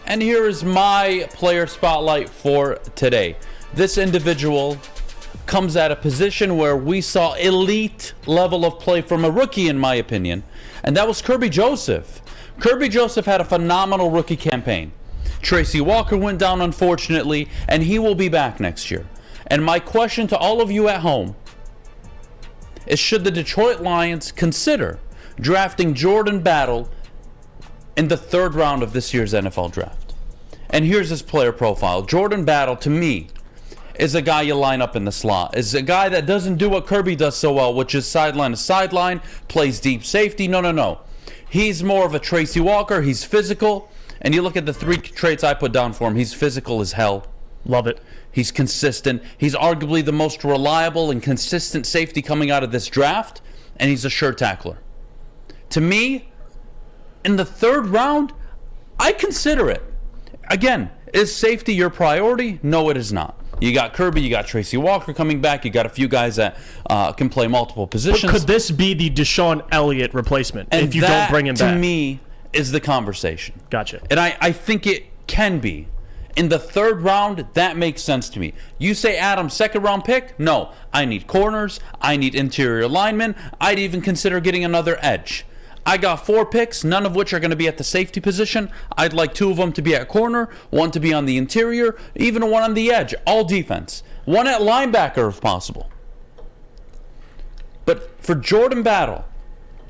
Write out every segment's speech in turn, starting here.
And here is my player spotlight for today. This individual comes at a position where we saw elite level of play from a rookie, in my opinion, and that was Kirby Joseph. Kirby Joseph had a phenomenal rookie campaign. Tracy Walker went down, unfortunately, and he will be back next year. And my question to all of you at home is, should the Detroit Lions consider drafting Jordan Battle in the third round of this year's NFL draft? And here's his player profile. Jordan Battle, to me, is a guy you line up in the slot. Is a guy that doesn't do what Kirby does so well, which is sideline to sideline, plays deep safety. No. He's more of a Tracy Walker. He's physical. And you look at the three traits I put down for him. He's physical as hell. Love it. He's consistent. He's arguably the most reliable and consistent safety coming out of this draft. And he's a sure tackler. To me, in the third round, I consider it. Again, is safety your priority? No, it is not. You got Kirby, you got Tracy Walker coming back, you got a few guys that can play multiple positions. But could this be the Deshaun Elliott replacement if you don't bring him back? To me, is the conversation. Gotcha. And I think it can be. In the third round, that makes sense to me. You say Adam, second round pick? No. I need corners. I need interior linemen. I'd even consider getting another edge. I got 4 picks, none of which are going to be at the safety position. I'd like 2 of them to be at corner, 1 to be on the interior, even 1 on the edge, all defense. 1 at linebacker if possible. But for Jordan Battle,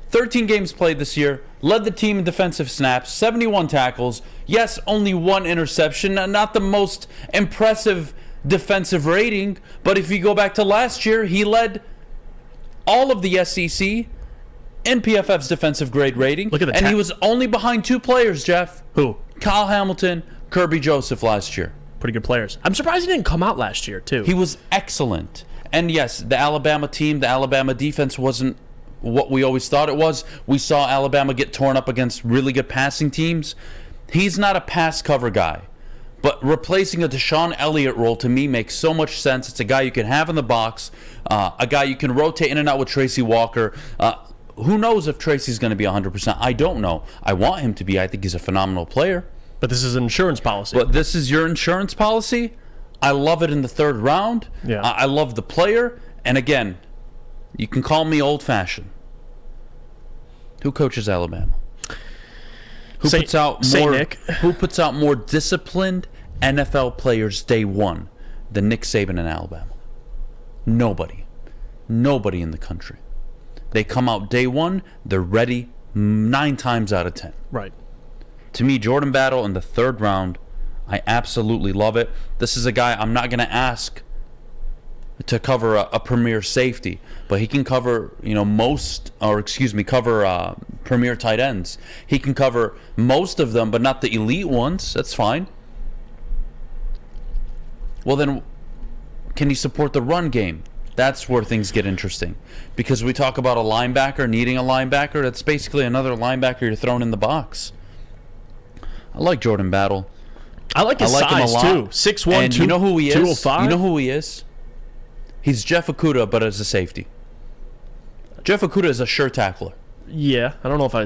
13 games played this year, led the team in defensive snaps, 71 tackles. Yes, only 1 interception, not the most impressive defensive rating, but if you go back to last year, he led all of the SEC in PFF's defensive grade rating. Look at and he was only behind 2 players, Jeff. Who? Kyle Hamilton, Kirby Joseph last year. Pretty good players. I'm surprised he didn't come out last year, too. He was excellent. And yes, the Alabama team, the Alabama defense wasn't what we always thought it was. We saw Alabama get torn up against really good passing teams. He's not a pass cover guy. But replacing a Deshaun Elliott role, to me, makes so much sense. It's a guy you can have in the box, a guy you can rotate in and out with Tracy Walker. Who knows if Tracy's going to be 100%? I don't know. I want him to be. I think he's a phenomenal player. But this is an insurance policy. But this is your insurance policy? I love it in the third round. Yeah. I love the player. And again, you can call me old-fashioned. Who coaches Alabama? Who puts out more disciplined NFL players day one than Nick Saban in Alabama? Nobody. Nobody in the country. They come out day one, they're ready 9 times out of 10. Right. To me, Jordan Battle in the third round, I absolutely love it. This is a guy I'm not going to ask to cover a premier safety, but he can cover, cover premier tight ends. He can cover most of them, but not the elite ones. That's fine. Well, then, can he support the run game? That's where things get interesting. Because we talk about a linebacker, needing a linebacker. That's basically another linebacker you're throwing in the box. I like Jordan Battle. I like his size, too. 6'1", and you know who he is? 205? You know who he is? He's Jeff Okudah, but as a safety. Jeff Okudah is a sure tackler. Yeah, I don't know if I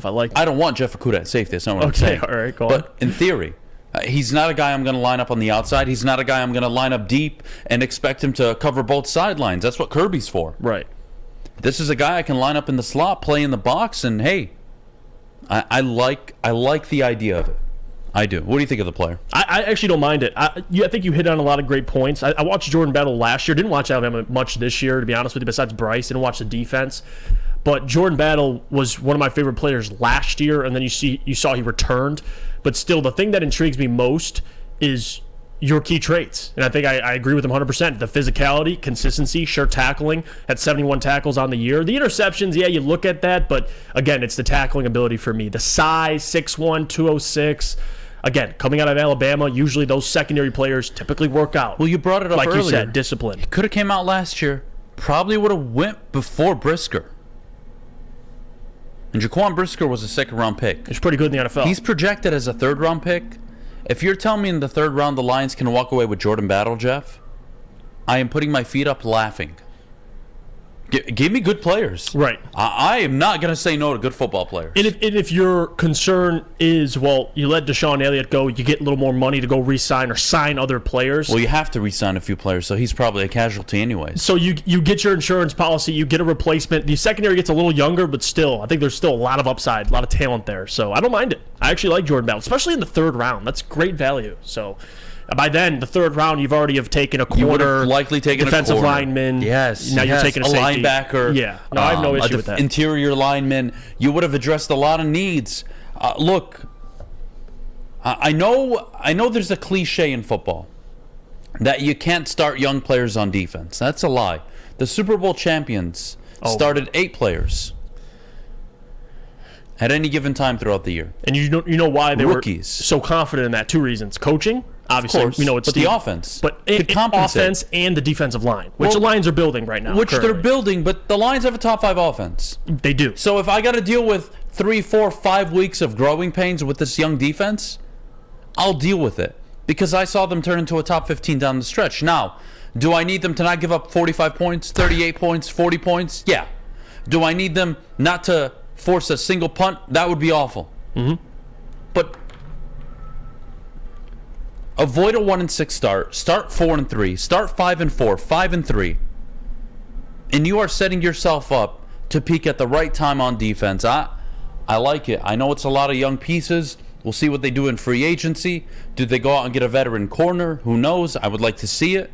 like that. I don't want Jeff Okudah at safety. That's not what I'm saying. All right, go on. But in theory, he's not a guy I'm going to line up on the outside. He's not a guy I'm going to line up deep and expect him to cover both sidelines. That's what Kirby's for. Right. This is a guy I can line up in the slot, play in the box, and hey, I like the idea of it. I do. What do you think of the player? I actually don't mind it. I think you hit on a lot of great points. I watched Jordan Battle last year. Didn't watch Alabama much this year, to be honest with you, besides Bryce. Didn't watch the defense. But Jordan Battle was one of my favorite players last year, and then you saw he returned. But still, the thing that intrigues me most is your key traits. And I think I agree with him 100%. The physicality, consistency, sure tackling, at 71 tackles on the year. The interceptions, yeah, you look at that, but again, it's the tackling ability for me. The size, 6'1", 206. Again, coming out of Alabama, usually those secondary players typically work out. Well, you brought it up earlier. Like you said, discipline. He could have came out last year. Probably would have went before Brisker. And Jaquan Brisker was a second-round pick. He's pretty good in the NFL. He's projected as a third-round pick. If you're telling me in the third round the Lions can walk away with Jordan Battle, Jeff, I am putting my feet up laughing. Give me good players. Right. I am not going to say no to good football players. And if your concern is, well, you let Deshaun Elliott go, you get a little more money to go re-sign or sign other players. Well, you have to re-sign a few players, so he's probably a casualty anyways. So you get your insurance policy, you get a replacement. The secondary gets a little younger, but still, I think there's still a lot of upside, a lot of talent there. So I don't mind it. I actually like Jordan Battle, especially in the third round. That's great value. So by then, the third round, you've already taken a corner, likely taken defensive a corner. lineman. Yes. Now you're taking a safety. Linebacker. Yeah. No, I have no issue with that. Interior lineman. You would have addressed a lot of needs. Look, I know there's a cliche in football that you can't start young players on defense. That's a lie. The Super Bowl champions started 8 players at any given time throughout the year. And you know why they Rookies. were so confident in that? 2 reasons. Coaching, obviously, Of course, it's but the offense. But could compensate. offense and the defensive line, which the Lions are building right now. Which currently. they're building, but the Lions have a top 5 offense. They do. So if I got to deal with 3, 4, 5 weeks of growing pains with this young defense, I'll deal with it. Because I saw them turn into a top 15 down the stretch. Now, do I need them to not give up 45 points, 38 points, 40 points? Yeah. Do I need them not to force a single punt? That would be awful. Mm-hmm. But avoid a 1-6 start. Start 4-3. Start 5-4. 5-3. And you are setting yourself up to peak at the right time on defense. I like it. I know it's a lot of young pieces. We'll see what they do in free agency. Do they go out and get a veteran corner? Who knows? I would like to see it.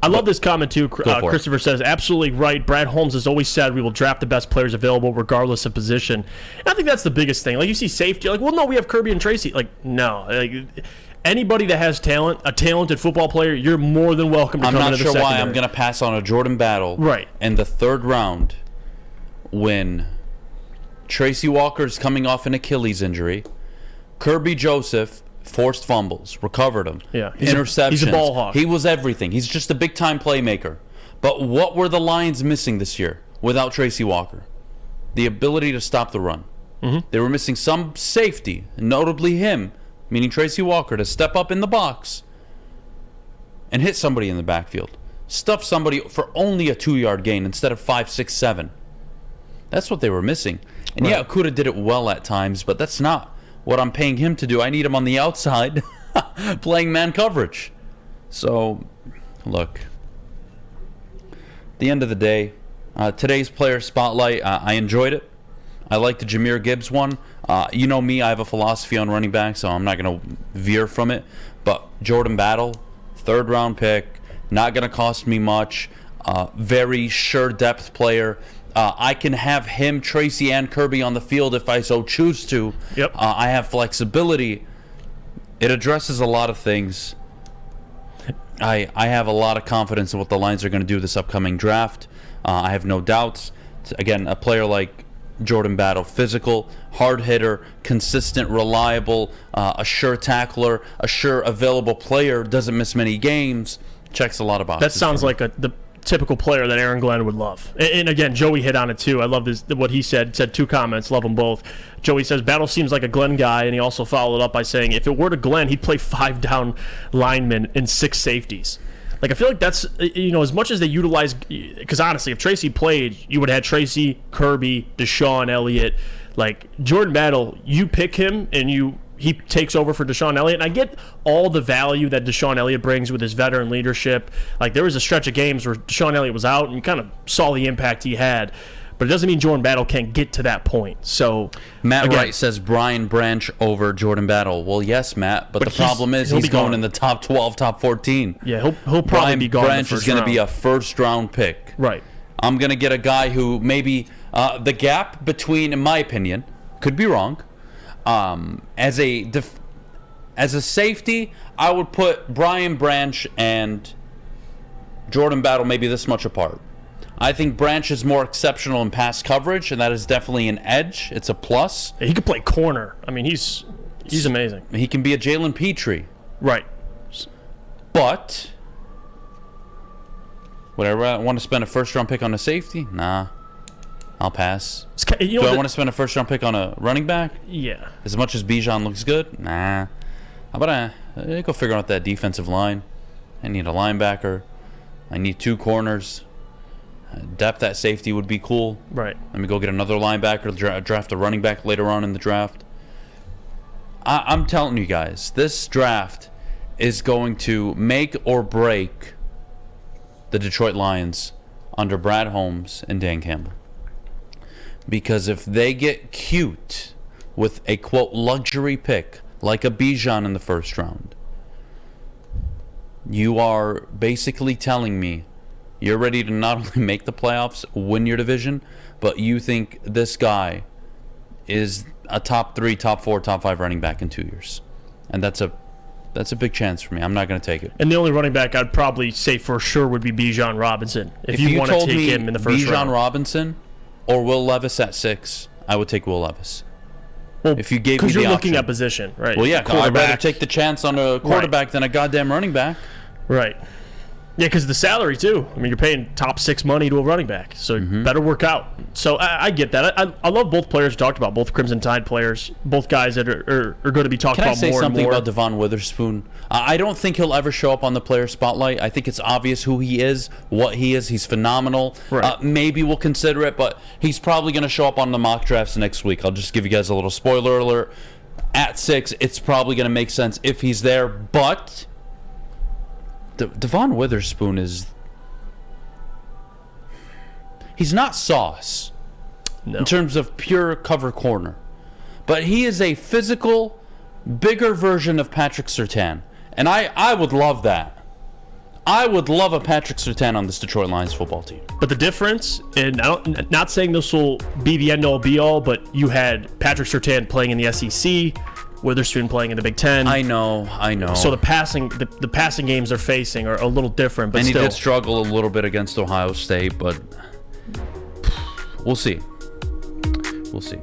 I love this comment too. Christopher says, absolutely right. Brad Holmes has always said we will draft the best players available regardless of position. And I think that's the biggest thing. Like, you see safety, you're like, well, no, we have Kirby and Tracy. Like, no. Like, anybody that has talent, a talented football player, you're more than welcome to come into the secondary. I'm not sure why I'm going to pass on a Jordan Battle in the third round when Tracy Walker's coming off an Achilles injury. Kirby Joseph forced fumbles, recovered them. Yeah, interceptions. He's a ball hawk. He was everything. He's just a big-time playmaker. But what were the Lions missing this year without Tracy Walker? The ability to stop the run. Mm-hmm. They were missing some safety, notably him, meaning Tracy Walker, to step up in the box and hit somebody in the backfield. Stuff somebody for only a 2-yard gain instead of 5, 6, 7. That's what they were missing. And yeah, Okudah did it well at times, but that's not what I'm paying him to do. I need him on the outside playing man coverage. So, look, at the end of the day, today's player spotlight, I enjoyed it. I like the Jahmyr Gibbs one. You know me, I have a philosophy on running back, so I'm not going to veer from it. But Jordan Battle, 3rd round pick, not going to cost me much. Very sure depth player. I can have him, Tracy, and Kirby on the field if I so choose to. Yep. I have flexibility. It addresses a lot of things. I have a lot of confidence in what the Lions are going to do this upcoming draft. I have no doubts. Again, a player like Jordan Battle, physical, hard hitter, consistent, reliable, a sure tackler, a sure available player, doesn't miss many games, checks a lot of boxes. That sounds like the typical player that Aaron Glenn would love. And again, Joey hit on it too. I love what he said 2 comments, love them both. Joey says, Battle seems like a Glenn guy, and he also followed up by saying, if it were to Glenn, he'd play 5 down linemen and 6 safeties. Like, I feel like that's, as much as they utilize, because honestly, if Tracy played, you would have had Tracy, Kirby, Deshaun Elliott. Like, Jordan Battle, you pick him and he takes over for Deshaun Elliott. And I get all the value that Deshaun Elliott brings with his veteran leadership. Like, there was a stretch of games where Deshaun Elliott was out and you kind of saw the impact he had. But it doesn't mean Jordan Battle can't get to that point. So Matt Wright says Brian Branch over Jordan Battle. Well, yes, Matt, but the problem is he's going in the top 12, top 14. Yeah, he'll probably be gone. Branch is going to be a first-round pick. Right. I'm going to get a guy who maybe the gap between, in my opinion, could be wrong. As a safety, I would put Brian Branch and Jordan Battle maybe this much apart. I think Branch is more exceptional in pass coverage, and that is definitely an edge. It's a plus. He could play corner. I mean, he's amazing. He can be a Jalen Petrie. Right. But would I want to spend a first-round pick on a safety? Nah. I'll pass. Do I want to spend a first-round pick on a running back? Yeah. As much as Bijan looks good? Nah. How about I go figure out that defensive line? I need a linebacker. I need 2 corners. Depth at safety would be cool. Right. Let me go get another linebacker, draft a running back later on in the draft. I'm telling you guys, this draft is going to make or break the Detroit Lions under Brad Holmes and Dan Campbell. Because if they get cute with a, quote, luxury pick, like a Bijan in the first round, you are basically telling me you're ready to not only make the playoffs, win your division, but you think this guy is a top 3, top 4, top 5 running back in 2 years. And that's a big chance for me. I'm not going to take it. And the only running back I'd probably say for sure would be Bijan Robinson. If you want to take him in the first round. Bijan Robinson or Will Levis at 6, I would take Will Levis. Well, if you gave me the option. Because you're looking at position, right? Well, yeah, I'd rather take the chance on a quarterback than a goddamn running back. Right. Yeah, because the salary, too. I mean, you're paying top 6 money to a running back, so it better work out. So I get that. I love both players we talked about, both Crimson Tide players, both guys that are going to be talked about more and more. Can I say something about Devon Witherspoon? I don't think he'll ever show up on the player spotlight. I think it's obvious who he is, what he is. He's phenomenal. Right. Maybe we'll consider it, but he's probably going to show up on the mock drafts next week. I'll just give you guys a little spoiler alert. At 6, it's probably going to make sense if he's there, but Devon Witherspoon he's not sauce in terms of pure cover corner, but he is a physical, bigger version of Patrick Surtain, and I would love that. I would love a Patrick Surtain on this Detroit Lions football team. But the difference, and not saying this will be the end-all be-all, but you had Patrick Surtain playing in the SEC, Witherspoon playing in the Big Ten. I know. So the passing games they're facing are a little different, but and still. He did struggle a little bit against Ohio State, but we'll see. We'll see.